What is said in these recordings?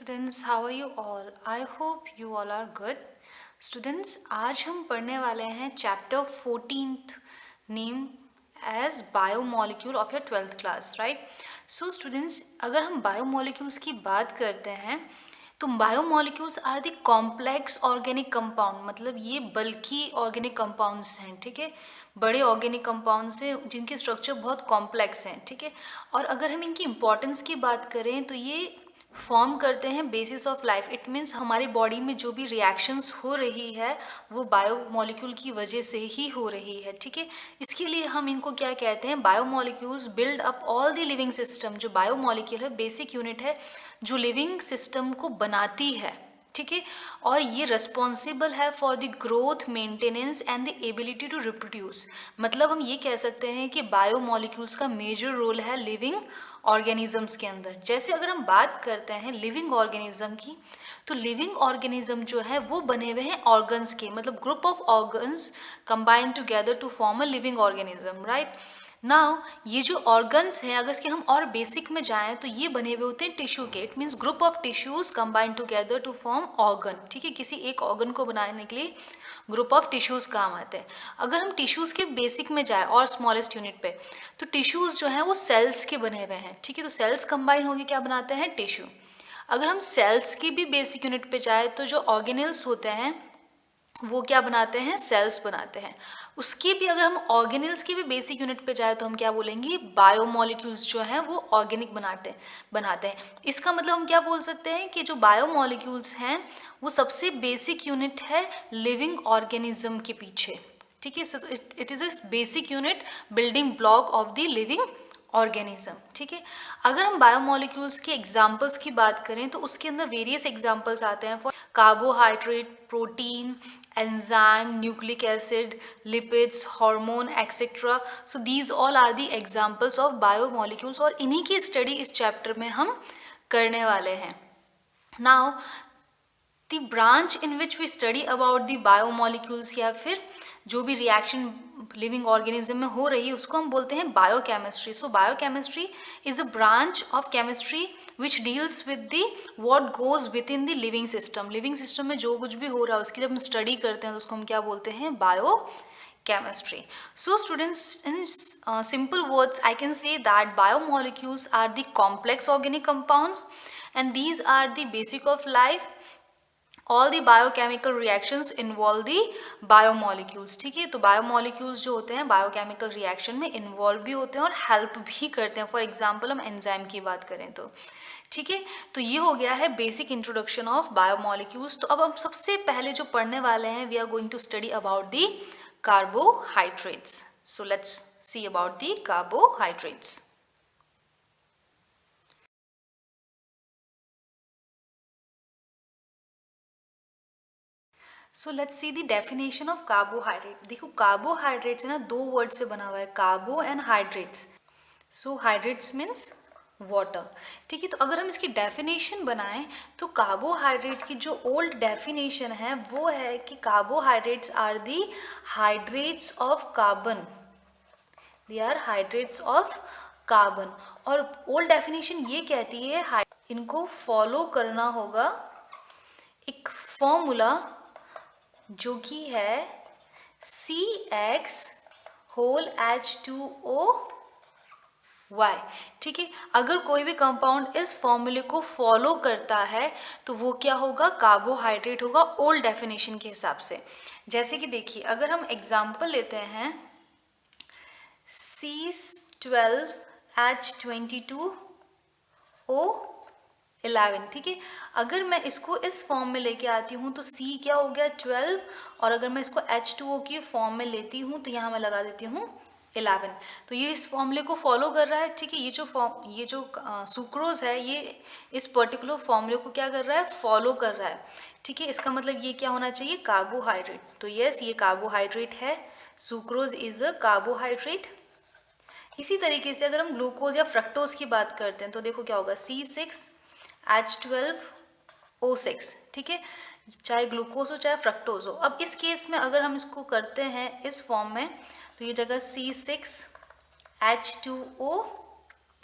Students, how are you all? I hope you all are good. Students, आज हम पढ़ने वाले हैं chapter 14th name as biomolecule of your 12th class, right? So students, अगर हम biomolecules की बात करते हैं तो biomolecules are the complex organic compound, मतलब ये बल्कि ऑर्गेनिक कंपाउंड्स हैं, ठीक है? बड़े ऑर्गेनिक कंपाउंड्स हैं जिनके स्ट्रक्चर बहुत कॉम्प्लेक्स हैं, ठीक है? और अगर हम इनकी इंपॉर्टेंस की बात करें तो ये फॉर्म करते हैं basis of life. It means हमारी बॉडी में जो भी रिएक्शंस हो रही है वो बायोमोलिक्यूल की वजह से ही हो रही है, ठीक है? इसके लिए हम इनको क्या कहते हैं, biomolecules build up all the living system. जो बायोमोलिक्यूल है बेसिक यूनिट है जो लिविंग सिस्टम को बनाती है, ठीक है? और ये रिस्पॉन्सिबल है for the growth, maintenance and the ability to reproduce. मतलब हम ये कह सकते हैं कि बायोमोलिक्यूल्स का मेजर रोल है लिविंग ऑर्गेनिजम्स के अंदर। जैसे अगर हम बात करते हैं लिविंग ऑर्गेनिज्म की, तो लिविंग ऑर्गेनिज्म जो है वो बने हुए हैं ऑर्गन्स के, मतलब group of organs combine together to form a living organism, right? Now ये जो ऑर्गन्स हैं, अगर इसके हम और बेसिक में जाएं तो ये बने हुए होते हैं टिश्यू के। It means group of tissues combine together to form organ, ठीक है? किसी एक ऑर्गन को बनाने के लिए ग्रुप ऑफ टिश्यूज काम आते हैं। अगर हम टिश्यूज के बेसिक में जाए और स्मॉलेस्ट यूनिट पे, तो टिश्यूज जो हैं वो सेल्स के बने हुए हैं, ठीक है? तो सेल्स कंबाइन होकर क्या बनाते हैं, टिश्यू। अगर हम सेल्स की भी बेसिक यूनिट पे जाए तो जो ऑर्गेनल्स होते हैं वो क्या बनाते हैं, सेल्स बनाते हैं। उसकी भी अगर हम ऑर्गेनल्स की भी बेसिक यूनिट पे जाए तो हम क्या बोलेंगे, बायोमोलिक्यूल्स जो हैं वो ऑर्गेनिक बनाते हैं। इसका मतलब हम क्या बोल सकते हैं कि जो बायोमोलिक्यूल्स हैं वो सबसे बेसिक यूनिट है लिविंग ऑर्गेनिज्म के पीछे, ठीक है? So it is a basic unit, building block of the living organism, ठीक है? अगर हम बायोमोलिक्यूल्स के एग्जाम्पल्स की बात करें तो उसके अंदर वेरियस एग्जाम्पल्स आते हैं for carbohydrate, protein, enzyme, nucleic acid, lipids, hormone etcetera. So these all are the examples of biomolecules और इन्हीं की स्टडी इस चैप्टर में हम करने वाले हैं। Now the branch in which we study about the biomolecules, या फिर जो भी रिएक्शन लिविंग ऑर्गेनिज्म में हो रही है उसको हम बोलते हैं biochemistry. So biochemistry is a branch of chemistry which deals with the what goes with in the living system. Living system में जो कुछ भी हो रहा है उसकी जब हम स्टडी करते हैं तो उसको हम क्या बोलते हैं, bio chemistry. So students, in simple words I can say that biomolecules are the complex organic compounds and these are the basic of life. All the biochemical reactions involve the biomolecules, ठीक है? तो biomolecules जो होते हैं biochemical reaction में involve भी होते हैं और help भी करते हैं। For example हम enzyme की बात करें तो, ठीक है? तो ये हो गया है बेसिक इंट्रोडक्शन ऑफ बायोमोलिक्यूल्स। तो अब हम सबसे पहले जो पढ़ने वाले हैं, we are going to study about the carbohydrates. So let's see about the carbohydrates. So let's see the definition of carbohydrate. देखो carbohydrates है ना, दो वर्ड से बना हुआ है, carbo and hydrates. So hydrates means water, ठीक है? तो अगर हम इसकी डेफिनेशन बनाएं तो कार्बोहाइड्रेट की जो ओल्ड डेफिनेशन है वो है कि carbohydrates are the hydrates of carbon, they are hydrates of carbon. और ओल्ड डेफिनेशन ये कहती है इनको फॉलो करना होगा एक फॉर्मूला जो कि है CX होल H2O Y, ठीक है? अगर कोई भी कंपाउंड इस फॉर्मूले को फॉलो करता है तो वो क्या होगा, कार्बोहाइड्रेट होगा ओल्ड डेफिनेशन के हिसाब से। जैसे कि देखिए अगर हम एग्जांपल लेते हैं C12H22O11, ठीक है? अगर मैं इसको इस फॉर्म में लेके आती हूँ तो C क्या हो गया, 12, और अगर मैं इसको H2O की फॉर्म में लेती हूँ तो यहाँ मैं लगा देती हूँ 11। तो ये इस फॉर्मूले को फॉलो कर रहा है, ठीक है? ये जो सुक्रोज है ये इस पर्टिकुलर फॉर्मूले को क्या कर रहा है, फॉलो कर रहा है, ठीक है? इसका मतलब ये क्या होना चाहिए, कार्बोहाइड्रेट। तो यस, ये कार्बोहाइड्रेट है, सुक्रोज इज अ कार्बोहाइड्रेट। इसी तरीके से अगर हम ग्लूकोज या फ्रक्टोज की बात करते हैं तो देखो क्या होगा, C6H12O6, ठीक है? चाहे ग्लूकोज हो चाहे फ्रक्टोज हो। अब इस केस में अगर हम इसको करते हैं इस फॉर्म में तो ये जगह C6H2O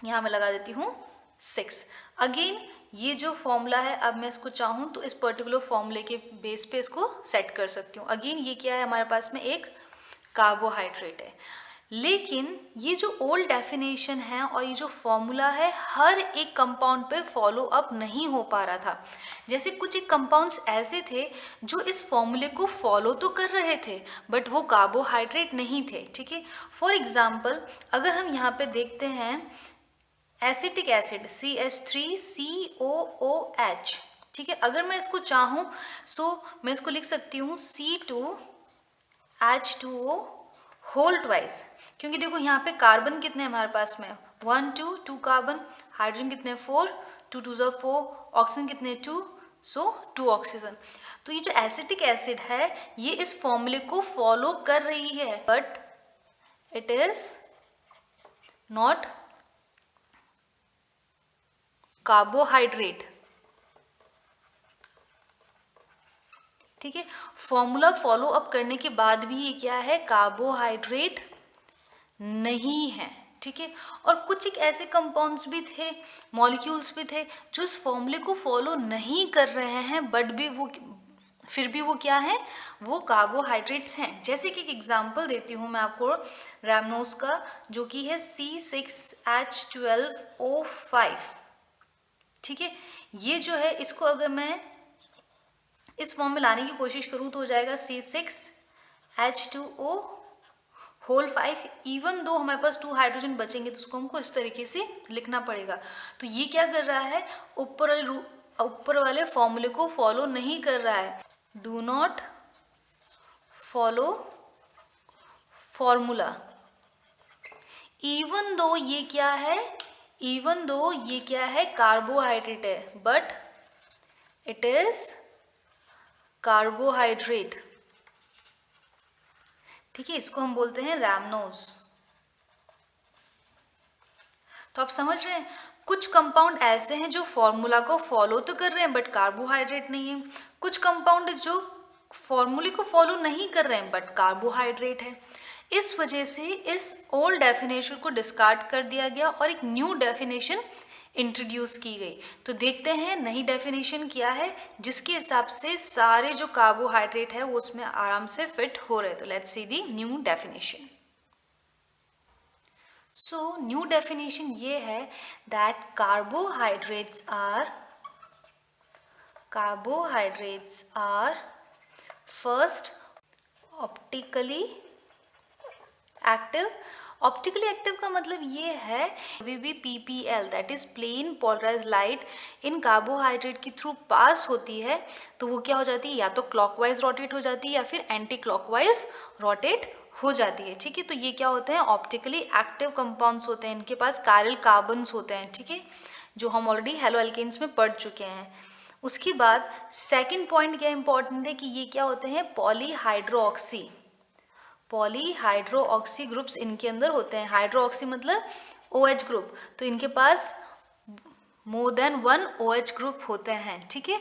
यहाँ मैं लगा देती हूँ 6। अगेन ये जो फॉर्मूला है, अब मैं इसको चाहूँ तो इस पर्टिकुलर फॉर्मूले के बेस पे इसको सेट कर सकती हूँ। अगेन ये क्या है, हमारे पास में एक कार्बोहाइड्रेट है, लेकिन ये जो ओल्ड डेफिनेशन है और ये जो फॉर्मूला है हर एक कंपाउंड पे फॉलो अप नहीं हो पा रहा था। जैसे कुछ एक कंपाउंड्स ऐसे थे जो इस फॉर्मूले को फॉलो तो कर रहे थे बट वो कार्बोहाइड्रेट नहीं थे, ठीक है। फॉर एग्जाम्पल अगर हम यहाँ पे देखते हैं एसिटिक एसिड CH3COOH, ठीक है। अगर मैं इसको चाहूँ मैं इसको लिख सकती हूँ C2H2O होल ट्वाइस, क्योंकि देखो यहाँ पे कार्बन कितने हमारे पास में 1 2 कार्बन, हाइड्रोजन कितने 4 2 2 4, ऑक्सीजन कितने 2, सो 2 ऑक्सीजन। तो ये जो एसिटिक एसिड है ये इस फॉर्मूले को फॉलो कर रही है but it is not carbohydrate, ठीक है। फॉर्मूला फॉलो अप करने के बाद भी ये क्या है, कार्बोहाइड्रेट नहीं है, ठीक है। और कुछ एक ऐसे कंपाउंड्स भी थे, मॉलिक्यूल्स भी थे जो इस फॉर्मूले को फॉलो नहीं कर रहे हैं बट भी वो फिर भी वो क्या है, वो कार्बोहाइड्रेट्स हैं। जैसे कि एक एग्जांपल देती हूँ मैं आपको रैमनोज का, जो कि है C6H12O5, ठीक है। ये जो है इसको अगर मैं इस फॉर्म में लाने की कोशिश करूँ तो हो जाएगा C6H2O होल 5। इवन दो हमारे पास 2 हाइड्रोजन बचेंगे तो उसको हमको इस तरीके से लिखना पड़ेगा। तो ये क्या कर रहा है, ऊपर वाले फॉर्मूले को फॉलो नहीं कर रहा है। Do not follow formula, even though ये क्या है, कार्बोहाइड्रेट है बट इट इज कार्बोहाइड्रेट, ठीक है। इसको हम बोलते हैं रैमनोज। तो आप समझ रहे हैं, कुछ कंपाउंड ऐसे हैं जो फॉर्मूला को फॉलो तो कर रहे हैं बट कार्बोहाइड्रेट नहीं है, कुछ कंपाउंड जो फॉर्मूले को फॉलो नहीं कर रहे हैं बट कार्बोहाइड्रेट है। इस वजह से इस ओल्ड डेफिनेशन को डिस्कार्ड कर दिया गया और एक न्यू डेफिनेशन इंट्रोड्यूस की गई। तो देखते हैं नई डेफिनेशन क्या है जिसके हिसाब से सारे जो कार्बोहाइड्रेट है वो उसमें आराम से फिट हो रहे। तो let's see the new definition. So new definition ये है that carbohydrates are first optically active. Optically active का मतलब ये है PPL that is plane polarised light in carbohydrate के थ्रू पास होती है तो वो क्या हो जाती है, या तो क्लॉकवाइज रोटेट हो जाती है या फिर एंटी क्लॉकवाइज रोटेट हो जाती है, ठीक है। तो ये क्या होते हैं, ऑप्टिकली एक्टिव कंपाउंड्स होते हैं, इनके पास कायरल कार्बन्स होते हैं, ठीक है, जो हम ऑलरेडी हेलो एल्केन्स में पढ़ चुके हैं। उसके बाद सेकेंड पॉइंट क्या इंपॉर्टेंट है कि ये क्या होते हैं, पॉलीहाइड्रोऑक्सी ग्रुप्स इनके अंदर होते हैं। हाइड्रोऑक्सी मतलब OH ग्रुप, तो इनके पास मोर देन 1 OH ग्रुप होते हैं, ठीक है।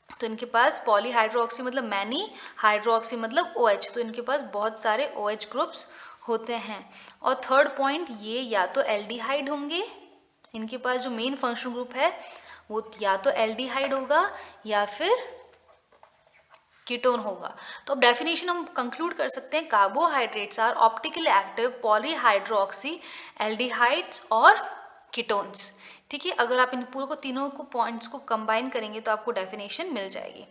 तो इनके पास पॉलीहाइड्रोऑक्सी मतलब मैनी, हाइड्रोऑक्सी मतलब OH, तो इनके पास बहुत सारे OH ग्रुप्स होते हैं। और थर्ड पॉइंट, ये या तो एल्डिहाइड होंगे, इनके पास जो मेन फंक्शनल ग्रुप है वो या तो एल्डिहाइड होगा या फिर कीटोन होगा। तो अब डेफिनेशन हम कंक्लूड कर सकते हैं, carbohydrates are optically active polyhydroxy aldehydes और कीटोन्स, ठीक है। अगर आप इन पूरे को तीनों को पॉइंट्स को कंबाइन करेंगे तो आपको डेफिनेशन मिल जाएगी।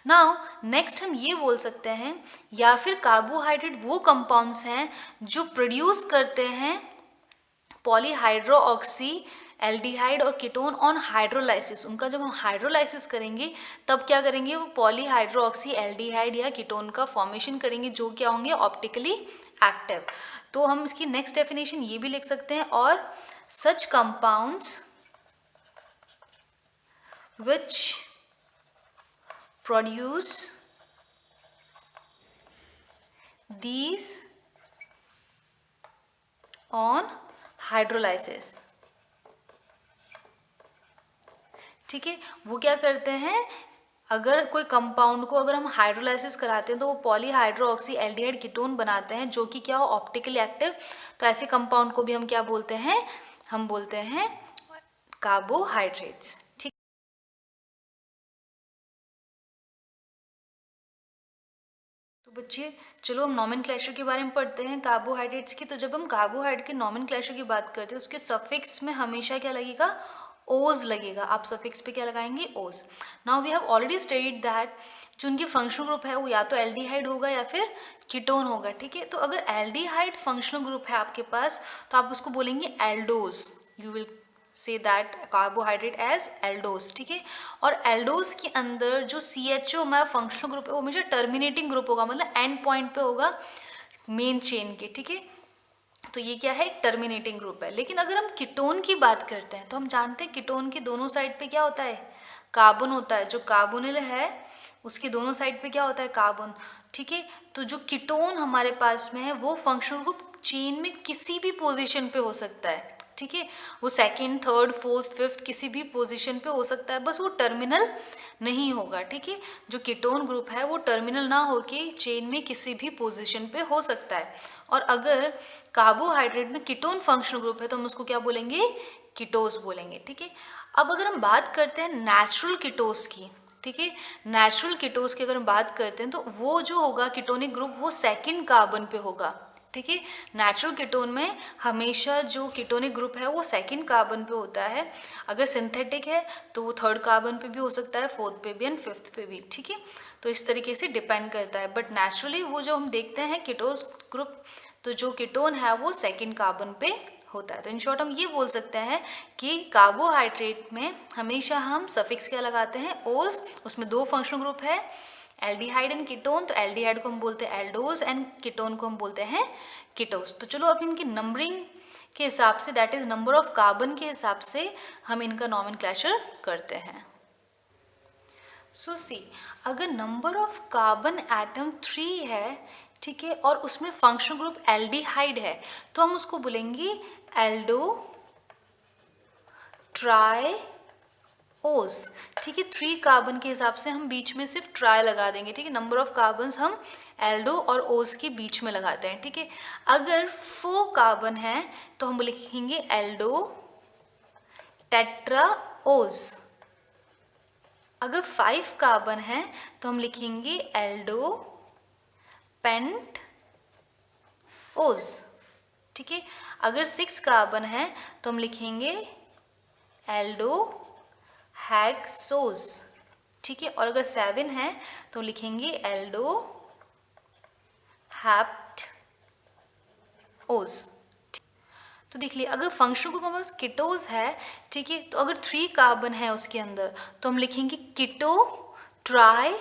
नाउ नेक्स्ट हम ये बोल सकते हैं, या फिर कार्बोहाइड्रेट वो कंपाउंड्स हैं जो प्रोड्यूस करते हैं पॉलीहाइड्रोऑक्सी एल्डिहाइड और कीटोन ऑन हाइड्रोलाइसिस। उनका जब हम हाइड्रोलाइसिस करेंगे तब क्या करेंगे, वो पॉलीहाइड्रोऑक्सी एल्डिहाइड या कीटोन का फॉर्मेशन करेंगे जो क्या होंगे, ऑप्टिकली एक्टिव। तो हम इसकी नेक्स्ट डेफिनेशन ये भी लिख सकते हैं, और सच compounds which produce these on hydrolysis, ठीक है। वो क्या करते हैं, अगर कोई कंपाउंड को अगर हम हाइड्रोलाइसिस कराते हैं तो वो पॉलीहाइड्रोऑक्सी एल्डिहाइड कीटोन बनाते हैं जो कि क्या हो, ऑप्टिकली एक्टिव। तो ऐसे कंपाउंड को भी हम क्या बोलते हैं, हम बोलते हैं कार्बोहाइड्रेट्स। ठीक, तो बच्चे चलो हम नॉमेनक्लेचर के बारे में पढ़ते हैं कार्बोहाइड्रेट्स की। तो जब हम कार्बोहाइड्रेट के नॉमेनक्लेचर की बात करते हैं उसके सफिक्स में हमेशा क्या लगेगा, ओज लगेगा। आप सफिक्स पे क्या लगाएंगे, ose. Now we have already studied that जो उनकी फंक्शनल ग्रुप है वो या तो एल्डिहाइड होगा या फिर कीटोन होगा। ठीक है, तो अगर एल्डिहाइड फंक्शनल ग्रुप है आपके पास तो आप उसको बोलेंगे aldose. You will say that carbohydrate as aldose. ठीक है, और एल्डोज के अंदर जो CHO हमारा फंक्शनल ग्रुप है वो हमेशा टर्मिनेटिंग ग्रुप होगा, मतलब एंड पॉइंट पे होगा मेन चेन के। ठीक है, तो ये क्या है, एक टर्मिनेटिंग ग्रुप है। लेकिन अगर हम कीटोन की बात करते हैं तो हम जानते हैं कीटोन के दोनों साइड पे क्या होता है, कार्बन होता है। जो कार्बोनिल है उसके दोनों साइड पे क्या होता है, कार्बन। ठीक है, तो जो कीटोन हमारे पास में है वो फंक्शनल ग्रुप चेन में किसी भी पोजीशन पे हो सकता है। ठीक है, वो सेकंड, थर्ड, फोर्थ, फिफ्थ किसी भी पोजीशन पे हो सकता है, बस वो टर्मिनल नहीं होगा। ठीक है, जो कीटोन ग्रुप है वो टर्मिनल ना होके चेन में किसी भी पोजीशन पे हो सकता है। और अगर कार्बोहाइड्रेट में कीटोन फंक्शनल ग्रुप है तो हम उसको क्या बोलेंगे, कीटोस बोलेंगे। ठीक है, अब अगर हम बात करते हैं नेचुरल कीटोस की, ठीक है, नेचुरल कीटोस की अगर हम बात करते हैं तो वो जो होगा कीटोनिक ग्रुप वो सेकंड कार्बन पे होगा। ठीक है, नेचुरल कीटोन में हमेशा जो कीटोनिक ग्रुप है वो सेकंड कार्बन पे होता है। अगर सिंथेटिक है तो वो थर्ड कार्बन पे भी हो सकता है, फोर्थ पे भी एंड फिफ्थ पे भी। ठीक है, तो इस तरीके से डिपेंड करता है, बट नेचुरली वो जो हम देखते हैं कीटोस ग्रुप, तो जो कीटोन है वो सेकंड कार्बन पे होता है। तो इन शॉर्ट हम ये बोल सकते हैं कि कार्बोहाइड्रेट में हमेशा हम सफिक्स क्या लगाते हैं, ओज। उसमें दो फंक्शनल ग्रुप है, एल्डिहाइड एंड कीटोन। तो एल्डिहाइड को हम बोलते हैं एल्डोज एंड कीटोन को हम बोलते हैं कीटोस। तो चलो अब इनकी नंबरिंग के हिसाब से, that is number of carbon के हिसाब से हम इनका नॉमेनक्लेचर करते हैं। सो सी, अगर नंबर ऑफ कार्बन एटम 3 है, ठीक है, और उसमें फंक्शनल ग्रुप एल्डिहाइड है तो हम उसको बोलेंगे एल्डो ट्राई ओस। ठीक है, 3 कार्बन के हिसाब से हम बीच में सिर्फ ट्राई लगा देंगे। ठीक है, नंबर ऑफ कार्बन्स हम एल्डो और ओस के बीच में लगाते हैं। ठीक है, अगर 4 कार्बन है तो हम लिखेंगे एल्डो टेट्रा ओस। अगर 5 कार्बन है तो हम लिखेंगे एल्डो पेंट ओस। ठीक है, अगर 6 कार्बन है तो हम लिखेंगे एल्डो हेक्सोस। ठीक है, और अगर 7 है तो लिखेंगे एल्डो हैप्ट ओस। तो देख लिए, अगर फंक्शनल ग्रुप हमारे पास कीटोस है, ठीक है, तो अगर 3 कार्बन है उसके अंदर तो हम लिखेंगे कीटो ट्राई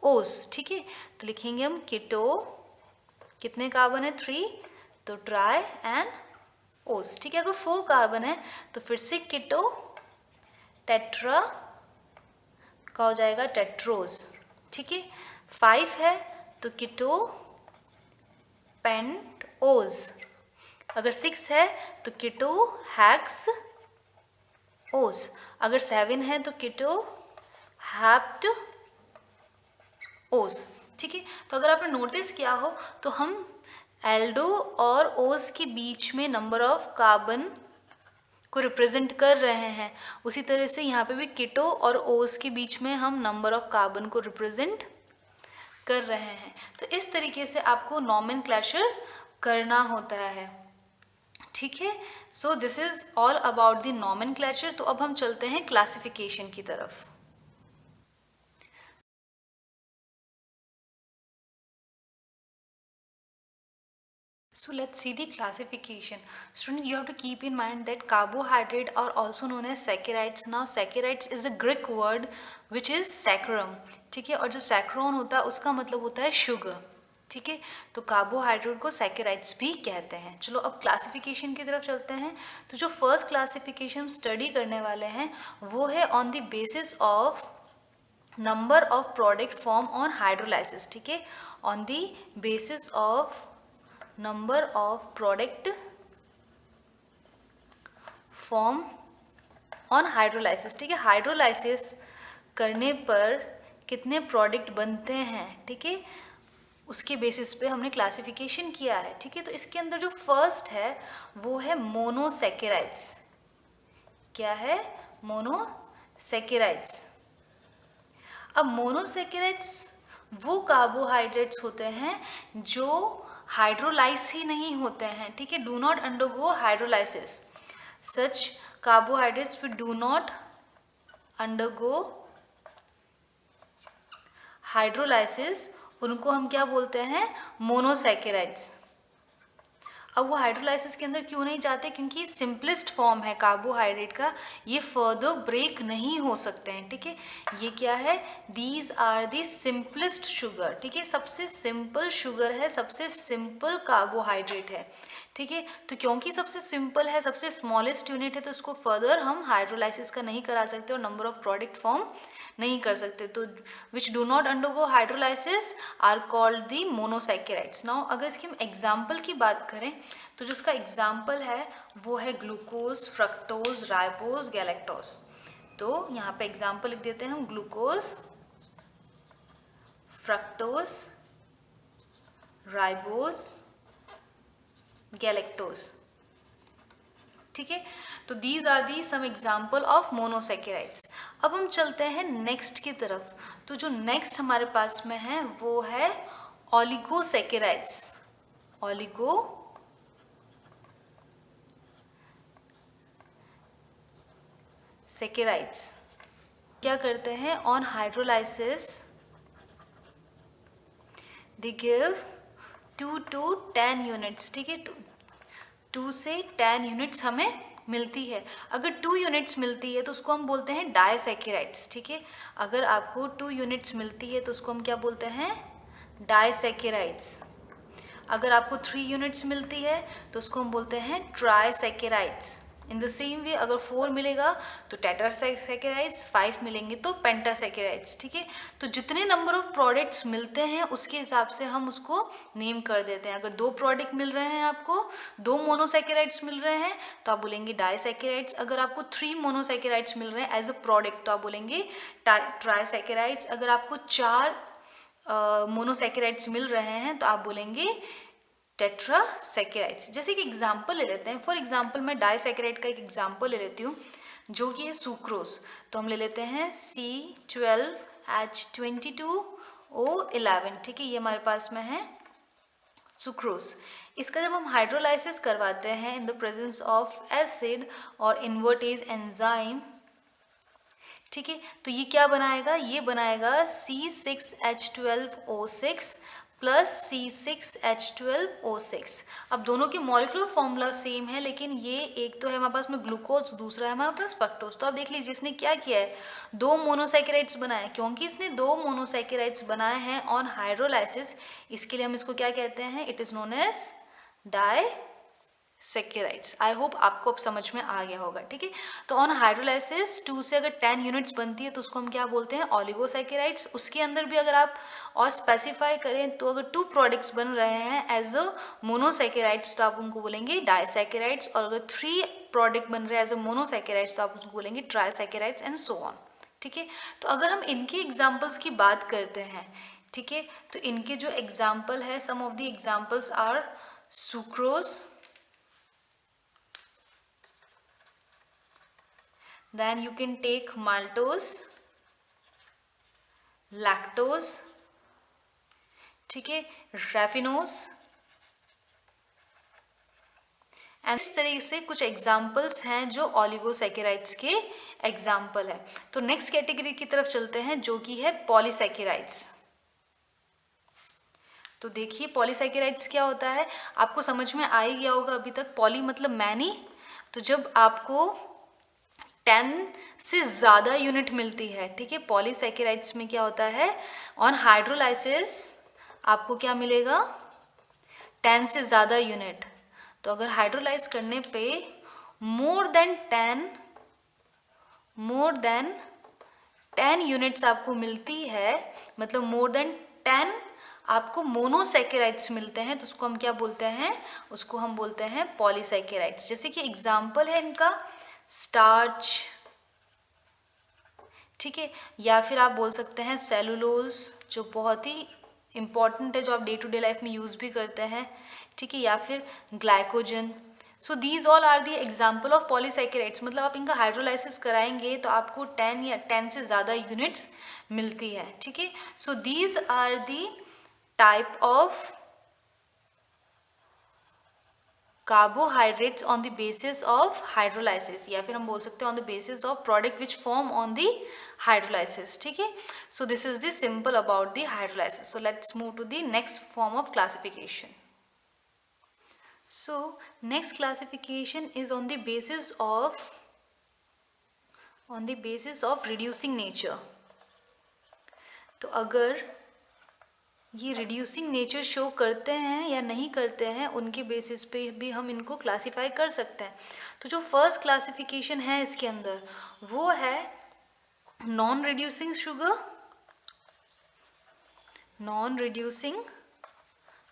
ओस। ठीक है, तो लिखेंगे हम कीटो, कितने कार्बन है, 3, तो ट्राई एंड ओस। ठीक है, अगर 4 कार्बन है तो फिर से कीटो टेट्रा का हो जाएगा टेट्रोस। ठीक है, 5 है तो कीटो पेंट ओस। अगर 6 है तो कीटो हेक्स ओस। अगर 7 है तो कीटो हैप्ट ओस। ठीक है, तो अगर आपने नोटिस किया हो तो हम एल्डो और ओस के बीच में नंबर ऑफ कार्बन को रिप्रेजेंट कर रहे हैं, उसी तरह से यहाँ पे भी कीटो और ओस के बीच में हम नंबर ऑफ कार्बन को रिप्रेजेंट कर रहे हैं। तो इस तरीके से आपको नॉमेनक्लेचर करना होता है। ठीक है, so this is all about the nomenclature. तो अब हम चलते हैं क्लासिफिकेशन की तरफ। So let's see the classification. Students, you have to keep in mind that carbohydrate are also known as saccharides. Now saccharides is a Greek word which is saccharum. ठीक है, और जो saccharon होता है उसका मतलब होता है शुगर। ठीक है, तो कार्बोहाइड्रेट को सैकेराइड्स भी कहते हैं। चलो अब क्लासिफिकेशन की तरफ चलते हैं। तो जो फर्स्ट क्लासिफिकेशन हम स्टडी करने वाले हैं वो है on the basis of number of product form on hydrolysis. ठीक है, on the basis of number of product form on hydrolysis. ठीक है, हाइड्रोलाइसिस करने पर कितने प्रोडक्ट बनते हैं, ठीक है, उसके बेसिस पे हमने क्लासिफिकेशन किया है। ठीक है, तो इसके अंदर जो फर्स्ट है वो है मोनोसैकेराइड्स। क्या है, मोनोसैकेराइड्स। अब मोनोसैकेराइड्स वो कार्बोहाइड्रेट्स होते हैं जो हाइड्रोलाइज ही नहीं होते हैं, ठीक है, do not undergo hydrolysis. Such carbohydrates which do not undergo hydrolysis, उनको हम क्या बोलते हैं, मोनोसैकेराइड्स। अब वो हाइड्रोलाइसिस के अंदर क्यों नहीं जाते, क्योंकि सिंपलेस्ट फॉर्म है कार्बोहाइड्रेट का, ये फर्दर ब्रेक नहीं हो सकते हैं, ठीक है। ये क्या है, these are the simplest sugar, ठीक है, सबसे सिंपल शुगर है, सबसे सिंपल कार्बोहाइड्रेट है, ठीक है। तो क्योंकि सबसे सिंपल है, सबसे स्मॉलेस्ट यूनिट है, तो इसको फर्दर हम हाइड्रोलाइसिस का नहीं करा सकते और नंबर ऑफ प्रोडक्ट फॉर्म नहीं कर सकते। तो which do not undergo hydrolysis are called the monosaccharides. Now अगर इसके हम एग्जाम्पल की बात करें तो जो उसका एग्जाम्पल है वो है ग्लूकोज, फ्रक्टोज, राइबोज, गैलेक्टोज। तो यहाँ पे एग्जाम्पल लिख देते हैं हम, ग्लूकोज, फ्रक्टोज, राइबोज, गैलेक्टोज, ठीक है। तो these are the some example of monosaccharides. अब हम चलते हैं नेक्स्ट की तरफ। तो जो नेक्स्ट हमारे पास में है वो है ओलिगोसैकेराइड्स। ओलिगोसैकेराइड्स क्या करते हैं, on hydrolysis they give 2 to 10 units, ठीक है, 2 से 10 यूनिट्स हमें मिलती है। अगर 2 यूनिट्स मिलती है तो उसको हम बोलते हैं डाइसैकेराइड्स, ठीक है। अगर आपको 2 यूनिट्स मिलती है तो उसको हम क्या बोलते हैं, डाइसैकेराइड्स। अगर आपको 3 यूनिट्स मिलती है तो उसको हम बोलते हैं ट्राइसैकेराइड्स। इन द सेम वे अगर 4 मिलेगा तो टेट्रासैकेराइड्स, 5 मिलेंगे तो पेंटासैकेराइड्स, ठीक है। तो जितने नंबर ऑफ प्रोडक्ट्स मिलते हैं उसके हिसाब से हम उसको नेम कर देते हैं। अगर 2 प्रोडक्ट मिल रहे हैं, आपको 2 मोनोसैकेराइड्स मिल रहे हैं तो आप बोलेंगे डाइसैकेराइड्स। अगर आपको 3 मोनोसैकेराइड्स मिल रहे हैं एज अ प्रोडक्ट तो आप बोलेंगे ट्राइसैकेराइड्स। अगर आपको 4 मोनोसैकेराइड्स मिल रहे हैं तो आप बोलेंगे टेट्रासैकेराइड्स। जैसे कि एग्जाम्पल ले लेते हैं, फॉर एग्जाम्पल मैं डाइसैकेराइड का एक एग्जाम्पल ले लेती हूँ जो कि है सुक्रोज। तो हम ले लेते हैं C12H22O11, ठीक है, ये हमारे पास में है सुक्रोज। इसका जब हम हाइड्रोलाइसिस करवाते हैं in the presence of acid और इन्वर्टेज एंजाइम, ठीक है, तो ये क्या बनाएगा, ये बनाएगा C6H12O6 प्लस C6H12O6। अब दोनों के मॉलिक्यूलर फॉर्मूला सेम है, लेकिन ये एक तो है हमारे पास में ग्लूकोज, दूसरा है हमारे पास फ्रक्टोज। तो आप देख लीजिए इसने क्या किया है, 2 मोनोसैकेराइड्स बनाए। क्योंकि इसने 2 मोनोसैकेराइड्स बनाए हैं ऑन हाइड्रोलाइसिस, इसके लिए हम इसको क्या कहते हैं, it is known as disaccharides. I hope आपको अब समझ में आ गया होगा, ठीक है। तो ऑन हाइड्रोलाइसिस 2 से अगर 10 यूनिट्स बनती है तो उसको हम क्या बोलते हैं, ओलिगोसैकेराइड्स। उसके अंदर भी अगर आप और स्पेसिफाई करें तो अगर 2 प्रोडक्ट्स बन रहे हैं एज अ मोनोसैकेराइड्स तो आप उनको बोलेंगे डाइसैकेराइड्स, और अगर 3 प्रोडक्ट बन रहे हैं एज अ मोनोसैकेराइड्स तो आप उसको बोलेंगे ट्राइसैकेराइड्स एंड सो ऑन, ठीक है। तो अगर हम इनके एग्जाम्पल्स की बात करते हैं, ठीक है, तो इनके जो एग्जाम्पल है, some of the examples are sucrose, then you can take maltose, lactose, ठीक है, रैफिनोज, एंड इस तरीके से कुछ एग्जाम्पल्स हैं जो ओलिगोसैकेराइड्स के एग्जाम्पल है। तो नेक्स्ट कैटेगरी की तरफ चलते हैं जो कि है पॉलीसैकेराइड्स। तो देखिए पॉलीसैकेराइड्स क्या होता है, आपको समझ में आ ही गया होगा अभी तक। पॉली मतलब मैनी, तो जब आपको 10 से ज़्यादा यूनिट मिलती है, ठीक है, पॉलीसैकेराइड्स में क्या होता है, ऑन हाइड्रोलाइसिस आपको क्या मिलेगा, 10 से ज़्यादा यूनिट। तो अगर हाइड्रोलाइज करने पे मोर देन 10 यूनिट्स आपको मिलती है, मतलब मोर देन 10 आपको मोनोसैकेराइड्स मिलते हैं, तो उसको हम क्या बोलते हैं, उसको हम बोलते हैं पॉलीसैकेराइड्स। जैसे कि एग्जाम्पल है इनका स्टार्च, ठीक है, या फिर आप बोल सकते हैं सेलुलोज, जो बहुत ही इंपॉर्टेंट है, जो आप डे टू डे लाइफ में यूज़ भी करते हैं, ठीक है, या फिर glycogen, so these all are the example of polysaccharides, मतलब आप इनका हाइड्रोलाइसिस कराएंगे तो आपको 10 या 10 से ज़्यादा यूनिट्स मिलती है, ठीक है। So these are the type of carbohydrates on the basis of hydrolysis, या फिर हम बोल सकते हैं on the basis of product which form on the hydrolysis, ठीक है। So this is the simple about the hydrolysis. So let's move to the next form of classification. So next classification is on the basis of reducing nature. तो अगर ये reducing nature show करते हैं या नहीं करते हैं, उनके बेसिस पे भी हम इनको क्लासीफाई कर सकते हैं. तो जो फर्स्ट क्लासिफिकेशन है इसके अंदर वो है नॉन रिड्यूसिंग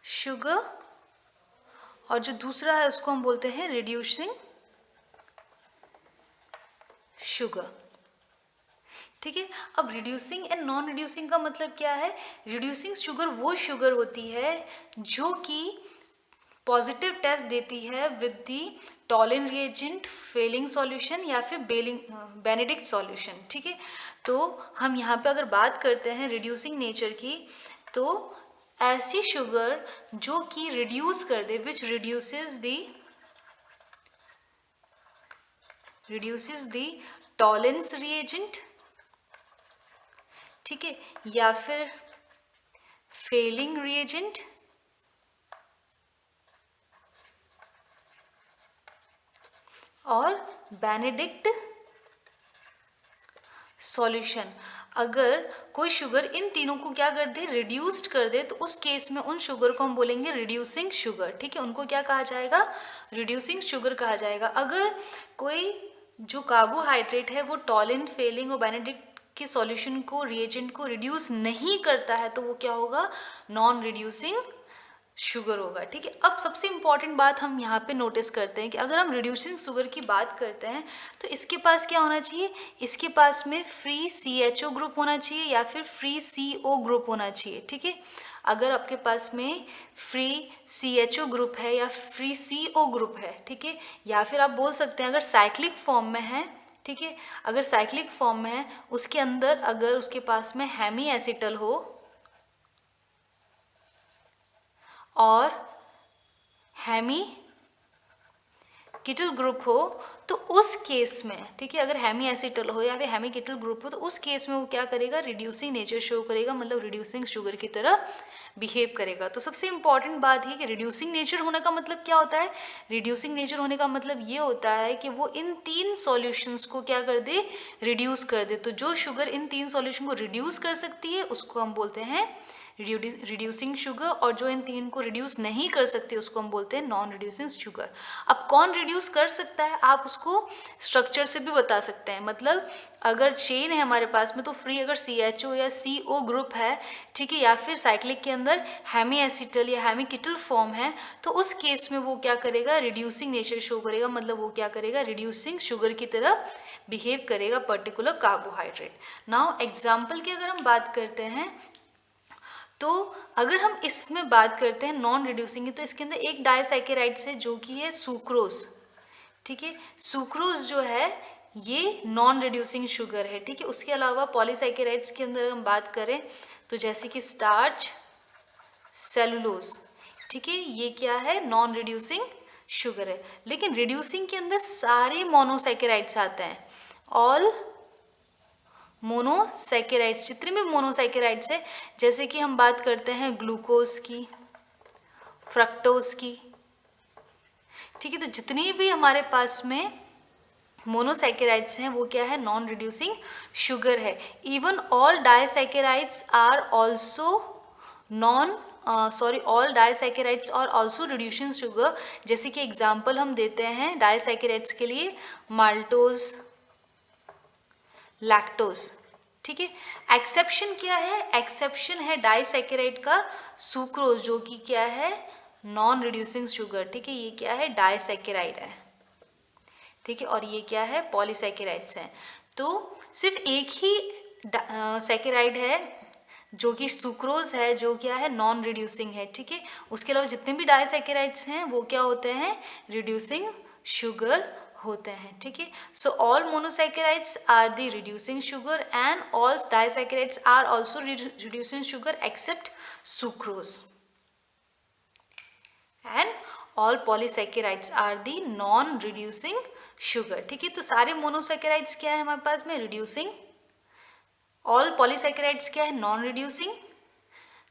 शुगर, और जो दूसरा है उसको हम बोलते हैं रिड्यूसिंग शुगर, ठीक है. अब रिड्यूसिंग एंड नॉन रिड्यूसिंग का मतलब क्या है? रिड्यूसिंग शुगर वो शुगर होती है जो कि पॉजिटिव टेस्ट देती है with the Tollen reagent, Fehling solution या फिर बेनेडिक्ट सॉल्यूशन, ठीक है. तो हम यहाँ पे अगर बात करते हैं रिड्यूसिंग नेचर की, तो ऐसी शुगर जो कि रिड्यूस कर दे, विच रिड्यूसेस द टॉलेंस रिएजेंट, ठीक है, या फिर फेलिंग रिएजेंट, और बेनेडिक्ट सॉल्यूशन. अगर कोई शुगर इन तीनों को क्या कर दे, रिड्यूस्ड कर दे, तो उस केस में उन शुगर को हम बोलेंगे रिड्यूसिंग शुगर, ठीक है. उनको क्या कहा जाएगा? रिड्यूसिंग शुगर कहा जाएगा. अगर कोई जो कार्बोहाइड्रेट है वो टॉलिन, फेलिंग और बेनेडिक्ट के सॉल्यूशन को, रिएजेंट को रिड्यूस नहीं करता है, तो वो क्या होगा? नॉन रिड्यूसिंग शुगर होगा, ठीक है. अब सबसे इंपॉर्टेंट बात हम यहाँ पे नोटिस करते हैं कि अगर हम रिड्यूसिंग शुगर की बात करते हैं तो इसके पास क्या होना चाहिए? इसके पास में फ्री CHO ग्रुप होना चाहिए या फिर फ्री CO ग्रुप होना चाहिए, ठीक है. अगर आपके पास में फ्री CHO ग्रुप है या फ्री CO ग्रुप है, ठीक है, या फिर आप बोल सकते हैं अगर साइक्लिक फॉर्म में है, ठीक है, अगर साइक्लिक फॉर्म में है, उसके अंदर अगर उसके पास में हेमी एसिटल हो और हेमी कीटल ग्रुप हो, तो उस केस में, ठीक है, अगर हेमी एसिटल हो या फिर हेमी कीटल ग्रुप हो, तो उस केस में वो क्या करेगा? रिड्यूसिंग नेचर शो करेगा, मतलब रिड्यूसिंग शुगर की तरह बिहेव करेगा. तो सबसे इंपॉर्टेंट बात है कि रिड्यूसिंग नेचर होने का मतलब क्या होता है? रिड्यूसिंग नेचर होने का मतलब ये होता है कि वो इन तीन सॉल्यूशंस को क्या कर दे? रिड्यूस कर दे. तो जो शुगर इन तीन सॉल्यूशन को रिड्यूस कर सकती है उसको हम बोलते हैं रिड्यूसिंग शुगर, और जो इन तीन को रिड्यूस नहीं कर सकते उसको हम बोलते हैं नॉन रिड्यूसिंग शुगर. अब कौन रिड्यूस कर सकता है, आप उसको स्ट्रक्चर से भी बता सकते हैं. मतलब अगर चेन है हमारे पास में, तो फ्री अगर CHO या CO ग्रुप है, ठीक है, या फिर साइक्लिक के अंदर हेमी एसिटल या हेमी कीटल फॉर्म है, तो उस केस में वो क्या करेगा? रिड्यूसिंग नेचर शो करेगा, मतलब वो क्या करेगा? रिड्यूसिंग शुगर की तरह बिहेव करेगा पर्टिकुलर कार्बोहाइड्रेट. नाउ एग्जाम्पल की अगर हम बात करते हैं, तो अगर हम इसमें बात करते हैं नॉन रिड्यूसिंग की, तो इसके अंदर एक डाइसैकेराइड्स है जो कि है सुक्रोज, ठीक है. सुक्रोज जो है ये नॉन रिड्यूसिंग शुगर है, ठीक है. उसके अलावा पॉलीसैकेराइड्स के अंदर हम बात करें तो जैसे कि स्टार्च, सेलुलोज, ठीक है, ये क्या है? नॉन रिड्यूसिंग शुगर है. लेकिन रिड्यूसिंग के अंदर सारे मोनोसैकेराइड्स आते हैं, ऑल मोनोसैकेराइड्स, जितने भी मोनोसैकेराइड्स है, जैसे कि हम बात करते हैं ग्लूकोज की, फ्रक्टोज की, ठीक है. तो जितनी भी हमारे पास में मोनोसैकेराइड्स हैं वो क्या है? नॉन रिड्यूसिंग शुगर है. Even all disaccharides are also all disaccharides are also reducing sugar. जैसे कि एग्जाम्पल हम देते हैं डाइसैकेराइड्स के लिए माल्टोज, लैक्टोज, ठीक है. एक्सेप्शन क्या है? एक्सेप्शन है डाइसैकेराइड का सुक्रोज, जो कि क्या है? नॉन रिड्यूसिंग शुगर, ठीक है. ये क्या है? डाइसैकेराइड है, ठीक है, और ये क्या है? पॉलीसैकेराइड्स हैं. तो सिर्फ एक ही सैकेराइड है जो कि सुक्रोज है, जो क्या है, नॉन रिड्यूसिंग है, ठीक है। उसके अलावा जितने भी डाइसैकेराइड्स हैं वो क्या होते हैं, रिड्यूसिंग शुगर होते हैं, ठीक है। So all monosaccharides are the reducing sugar and all disaccharides are also reducing sugar except sucrose, and all polysaccharides are the non reducing sugar, ठीक है। तो सारे मोनोसैकेराइड्स क्या है हमारे पास में, रिड्यूसिंग, ऑल पॉलीसैकेराइड्स क्या है, नॉन रिड्यूसिंग,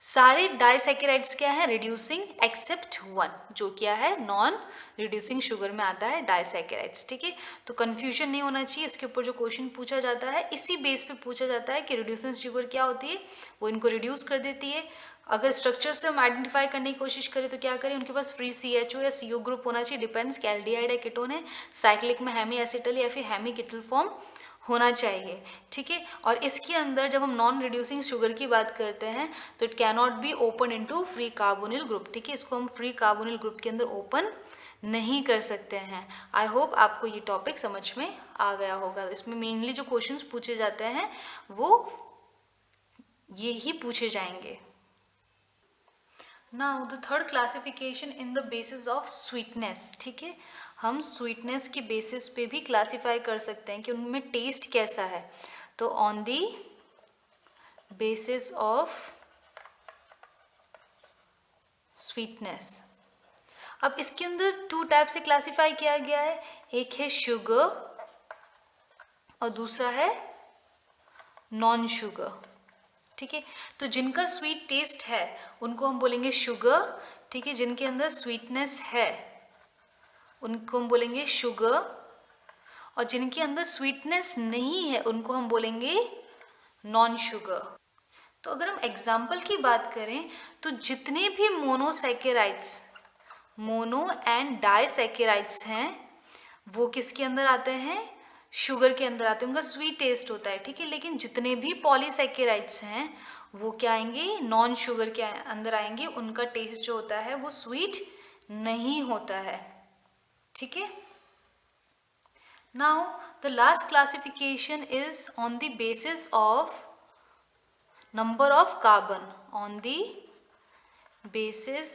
सारे डाइसैकेराइड्स क्या है, रिड्यूसिंग एक्सेप्ट वन, जो क्या है नॉन रिड्यूसिंग शुगर में आता है, डाइसैकेराइड्स, ठीक है। तो कंफ्यूजन नहीं होना चाहिए, इसके ऊपर जो क्वेश्चन पूछा जाता है इसी बेस पे पूछा जाता है कि रिड्यूसिंग शुगर क्या होती है, वो इनको रिड्यूस कर देती है। अगर स्ट्रक्चर से हम आइडेंटिफाई करने की कोशिश करें तो क्या करें, उनके पास फ्री CHO या CO ग्रुप होना चाहिए, डिपेंड्स कि एल्डिहाइड है, कीटोन है, साइक्लिक में हेमी एसिटल या फिर हेमी कीटल फॉर्म होना चाहिए, ठीक है। और इसके अंदर जब हम नॉन रिड्यूसिंग शुगर की बात करते हैं तो it can not be open into free carbonyl group, ठीक है। इसको हम फ्री कार्बोनिल ग्रुप के अंदर ओपन नहीं कर सकते हैं। आई होप आपको ये टॉपिक समझ में आ गया होगा। इसमें मेनली जो क्वेश्चंस पूछे जाते हैं वो ये ही पूछे जाएंगे। Now the third classification in the basis of sweetness, ठीक है। हम स्वीटनेस की बेसिस पे भी क्लासीफाई कर सकते हैं कि उनमें टेस्ट कैसा है। तो on the basis of sweetness, अब इसके अंदर टू टाइप से क्लासीफाई किया गया है, एक है शुगर और दूसरा है नॉन शुगर, ठीक है। तो जिनका स्वीट टेस्ट है उनको हम बोलेंगे शुगर, ठीक है। जिनके अंदर स्वीटनेस है उनको हम बोलेंगे शुगर, और जिनके अंदर स्वीटनेस नहीं है उनको हम बोलेंगे नॉन शुगर। तो अगर हम एग्जाम्पल की बात करें तो जितने भी मोनोसैकेराइड्स, मोनो एंड डाइसैकेराइड्स हैं वो किसके अंदर आते हैं, शुगर के अंदर आते हैं, उनका स्वीट टेस्ट होता है, ठीक है। लेकिन जितने भी पॉलीसैकेराइड्स हैं वो क्या आएंगे, नॉन शुगर के अंदर आएंगे, उनका टेस्ट जो होता है वो स्वीट नहीं होता है, ठीक है। Now the last classification is on the basis of number of carbon, on the basis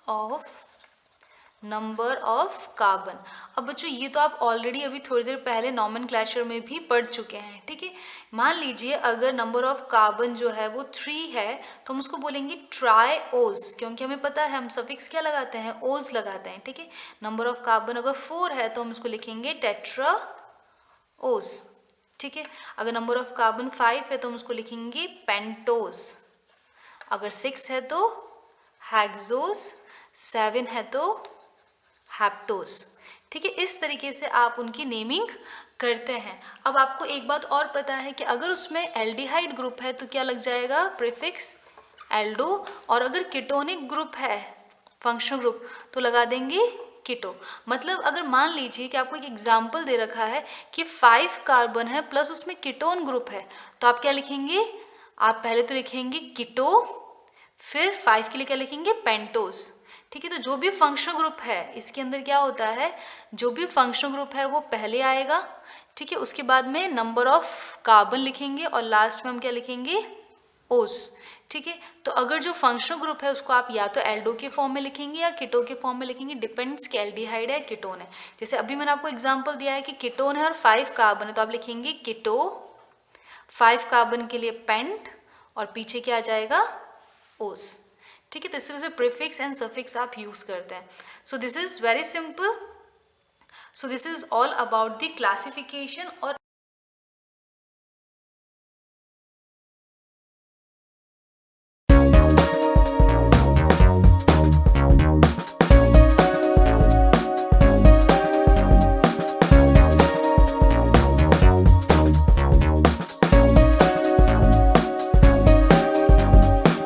of number of carbon. अब बच्चों ये तो आप ऑलरेडी अभी थोड़ी देर पहले नॉमेनक्लेचर में भी पढ़ चुके हैं, ठीक है। मान लीजिए अगर नंबर ऑफ कार्बन जो है वो 3 है तो हम उसको बोलेंगे ट्राईओज, क्योंकि हमें पता है हम सफिक्स क्या लगाते हैं, ओज लगाते हैं, ठीक है। नंबर ऑफ कार्बन अगर 4 है तो हम उसको लिखेंगे टेट्राओज, ठीक है। अगर नंबर ऑफ कार्बन 5 है तो हम उसको लिखेंगे पेंटोज, अगर 6 है तो हेक्सोज, 7 है तो हैप्टोज, ठीक है। इस तरीके से आप उनकी नेमिंग करते हैं। अब आपको एक बात और पता है कि अगर उसमें एल्डिहाइड ग्रुप है तो क्या लग जाएगा, प्रीफिक्स एल्डो, और अगर कीटोनिक ग्रुप है, फंक्शनल ग्रुप, तो लगा देंगे कीटो। मतलब अगर मान लीजिए कि आपको एक एग्जाम्पल दे रखा है कि 5 कार्बन है प्लस उसमें कीटोन ग्रुप है, तो आप क्या लिखेंगे, आप पहले तो लिखेंगे कीटो, फिर 5 के लिए क्या लिखेंगे, पेंटोज, ठीक है। तो जो भी फंक्शनल ग्रुप है इसके अंदर क्या होता है, जो भी फंक्शनल ग्रुप है वो पहले आएगा, ठीक है। उसके बाद में नंबर ऑफ कार्बन लिखेंगे और लास्ट में हम क्या लिखेंगे, ओस, ठीक है। तो अगर जो फंक्शनल ग्रुप है उसको आप या तो एल्डो के फॉर्म में लिखेंगे या कीटो के फॉर्म में लिखेंगे, डिपेंड्स कि एल्डिहाइड है कीटोन है। जैसे अभी मैंने आपको एग्जांपल दिया है कि कीटोन है और 5 कार्बन है, तो आप लिखेंगे कीटो, 5 कार्बन के लिए पेंट, और पीछे क्या आ जाएगा, ओस, ठीक है। तो इस तरह से प्रीफिक्स एंड सफिक्स आप यूज करते हैं। सो this is very simple. So this is all about the classification. और